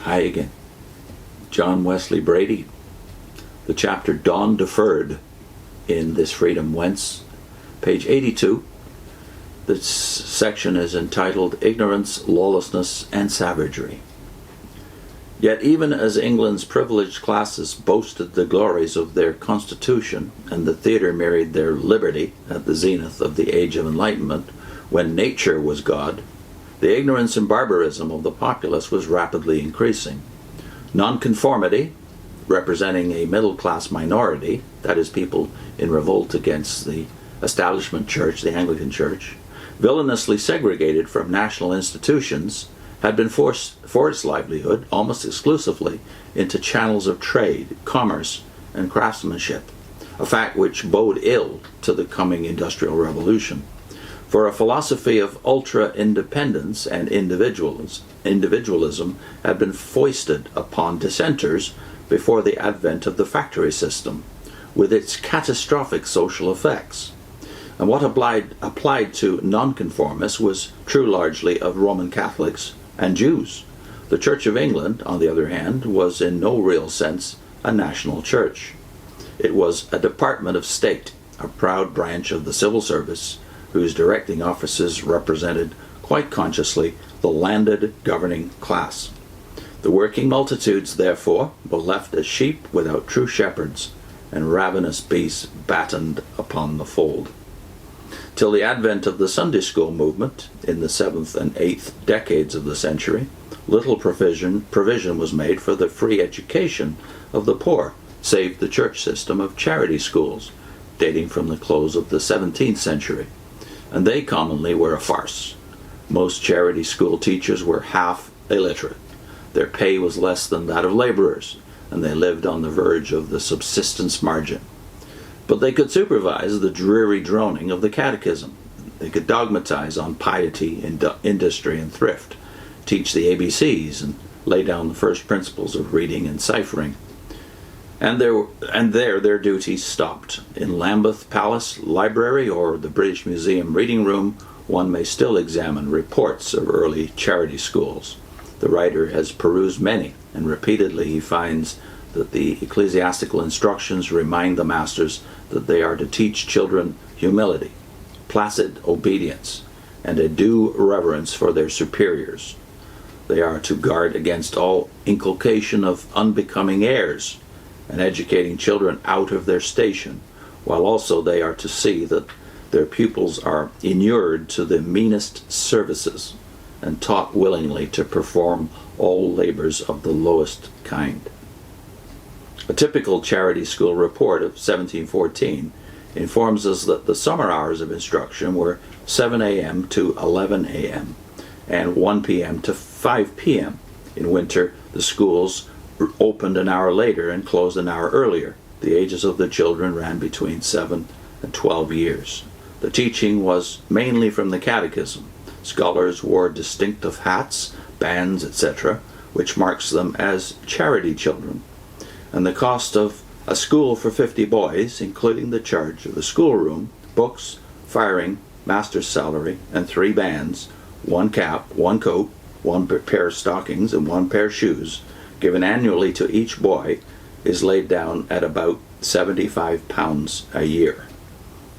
Hi again. John Wesley Bready. The chapter Dawn Deferred in this Freedom Whence, page 82. This section is entitled Ignorance, Lawlessness, and Savagery. Yet even as England's privileged classes boasted the glories of their constitution, and the theatre married their liberty at the zenith of the Age of Enlightenment, when nature was God, the ignorance and barbarism of the populace was rapidly increasing. Nonconformity, representing a middle-class minority, that is, people in revolt against the establishment church, the Anglican Church, villainously segregated from national institutions, had been forced for its livelihood almost exclusively into channels of trade, commerce, and craftsmanship, a fact which bode ill to the coming industrial revolution. For a philosophy of ultra-independence and individualism had been foisted upon dissenters before the advent of the factory system, with its catastrophic social effects. And what applied to nonconformists was true largely of Roman Catholics and Jews. The Church of England, on the other hand, was in no real sense a national church. It was a department of state, a proud branch of the civil service, whose directing offices represented quite consciously the landed governing class. The working multitudes, therefore, were left as sheep without true shepherds, and ravenous beasts battened upon the fold. Till the advent of the Sunday school movement in the 7th and 8th decades of the century, little provision was made for the free education of the poor, save the church system of charity schools, dating from the close of the 17th century. And they commonly were a farce. Most charity school teachers were half illiterate. Their pay was less than that of laborers, and they lived on the verge of the subsistence margin. But they could supervise the dreary droning of the catechism. They could dogmatize on piety, industry, and thrift, teach the ABCs, and lay down the first principles of reading and ciphering. And there their duties stopped. In Lambeth Palace Library or the British Museum Reading Room, one may still examine reports of early charity schools. The writer has perused many, and repeatedly he finds that the ecclesiastical instructions remind the masters that they are to teach children humility, placid obedience, and a due reverence for their superiors. They are to guard against all inculcation of unbecoming airs, and educating children out of their station, while also they are to see that their pupils are inured to the meanest services and taught willingly to perform all labors of the lowest kind. A typical charity school report of 1714 informs us that the summer hours of instruction were 7 a.m. to 11 a.m. and 1 p.m. to 5 p.m. In winter, the schools opened an hour later and closed an hour earlier. The ages of the children ran between 7 and 12 years. The teaching was mainly from the catechism. Scholars wore distinctive hats, bands, etc., which marks them as charity children. And the cost of a school for 50 boys, including the charge of the schoolroom, books, firing, master's salary, and 3 bands, 1 cap, 1 coat, 1 pair of stockings, and 1 pair of shoes, given annually to each boy, is laid down at about £75 a year.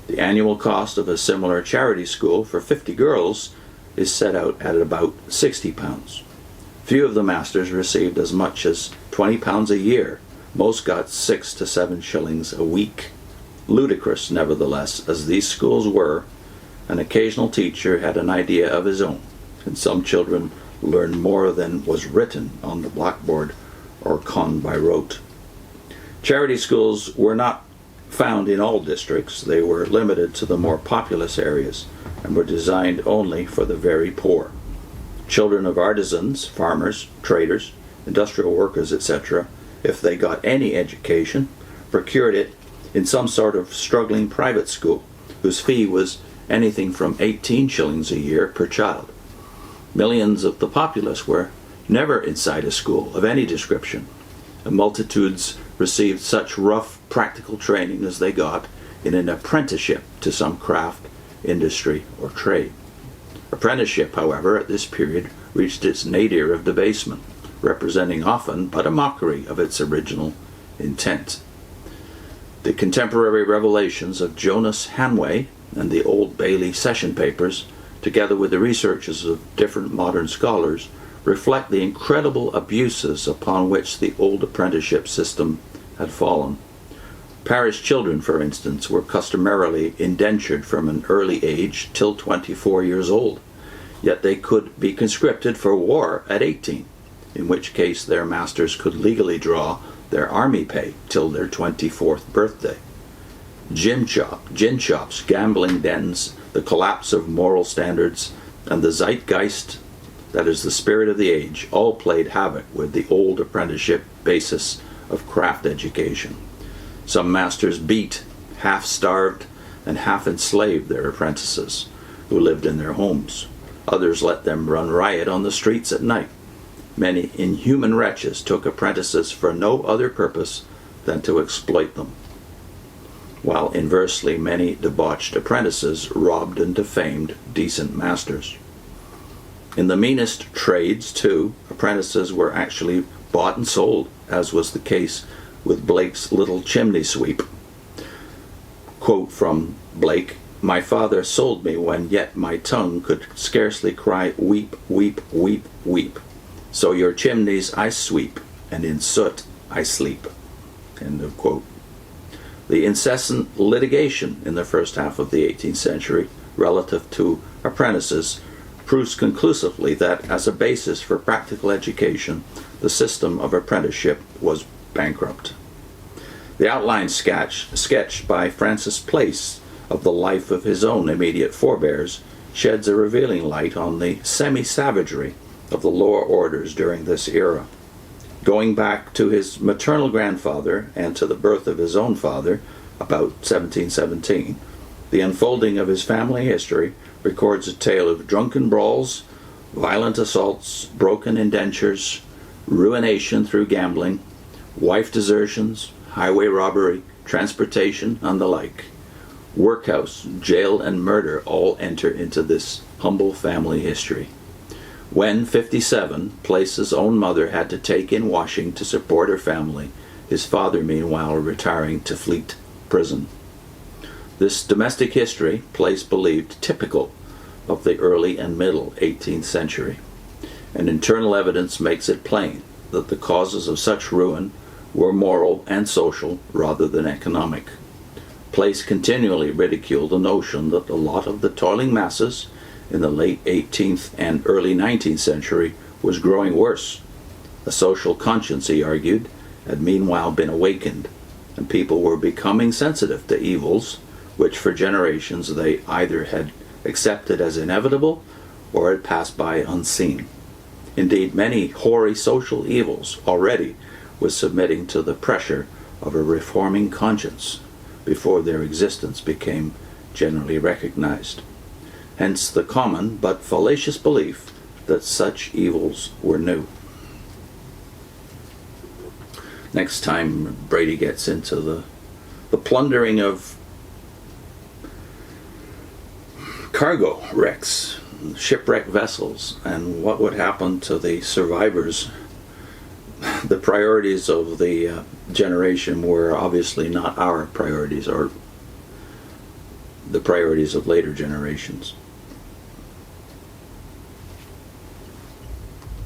The annual cost of a similar charity school for 50 girls is set out at about £60. Few of the masters received as much as £20 a year. Most got 6 to 7 shillings a week. Ludicrous, nevertheless, as these schools were, an occasional teacher had an idea of his own, and some children learned more than was written on the blackboard or conned by rote. Charity schools were not found in all districts. They were limited to the more populous areas and were designed only for the very poor. Children of artisans, farmers, traders, industrial workers, etc., if they got any education, procured it in some sort of struggling private school, whose fee was anything from 18 shillings a year per child. Millions of the populace were never inside a school of any description, and multitudes received such rough practical training as they got in an apprenticeship to some craft, industry, or trade. Apprenticeship, however, at this period reached its nadir of debasement. representing often but a mockery of its original intent. The contemporary revelations of Jonas Hanway and the Old Bailey session papers, together with the researches of different modern scholars, reflect the incredible abuses upon which the old apprenticeship system had fallen. Parish children, for instance, were customarily indentured from an early age till 24 years old, yet they could be conscripted for war at 18, in which case their masters could legally draw their army pay till their 24th birthday. Gin shops, gambling dens, the collapse of moral standards, and the zeitgeist, that is the spirit of the age, all played havoc with the old apprenticeship basis of craft education. Some masters beat, half-starved, and half-enslaved their apprentices, who lived in their homes. Others let them run riot on the streets at night. Many inhuman wretches took apprentices for no other purpose than to exploit them, while inversely many debauched apprentices robbed and defamed decent masters. In the meanest trades, too, apprentices were actually bought and sold, as was the case with Blake's little chimney sweep. Quote from Blake, "My father sold me when yet my tongue could scarcely cry weep, weep, weep, weep. So your chimneys I sweep, and in soot I sleep." End of quote. The incessant litigation in the first half of the 18th century relative to apprentices proves conclusively that, as a basis for practical education, the system of apprenticeship was bankrupt. The outline sketched by Francis Place of the life of his own immediate forebears sheds a revealing light on the semi-savagery of the lower orders during this era. Going back to his maternal grandfather and to the birth of his own father, about 1717, the unfolding of his family history records a tale of drunken brawls, violent assaults, broken indentures, ruination through gambling, wife desertions, highway robbery, transportation, and the like. Workhouse, jail, and murder all enter into this humble family history. When 57, Place's own mother had to take in washing to support her family, his father meanwhile retiring to Fleet Prison. This domestic history, Place believed typical of the early and middle 18th century, and internal evidence makes it plain that the causes of such ruin were moral and social rather than economic. Place continually ridiculed the notion that the lot of the toiling masses in the late 18th and early 19th century was growing worse. A social conscience, he argued, had meanwhile been awakened, and people were becoming sensitive to evils which for generations they either had accepted as inevitable or had passed by unseen. Indeed, many hoary social evils already were submitting to the pressure of a reforming conscience before their existence became generally recognized. Hence the common but fallacious belief that such evils were new. Next time, Bready gets into the plundering of cargo wrecks, shipwrecked vessels, and what would happen to the survivors. The priorities of the generation were obviously not our priorities or the priorities of later generations.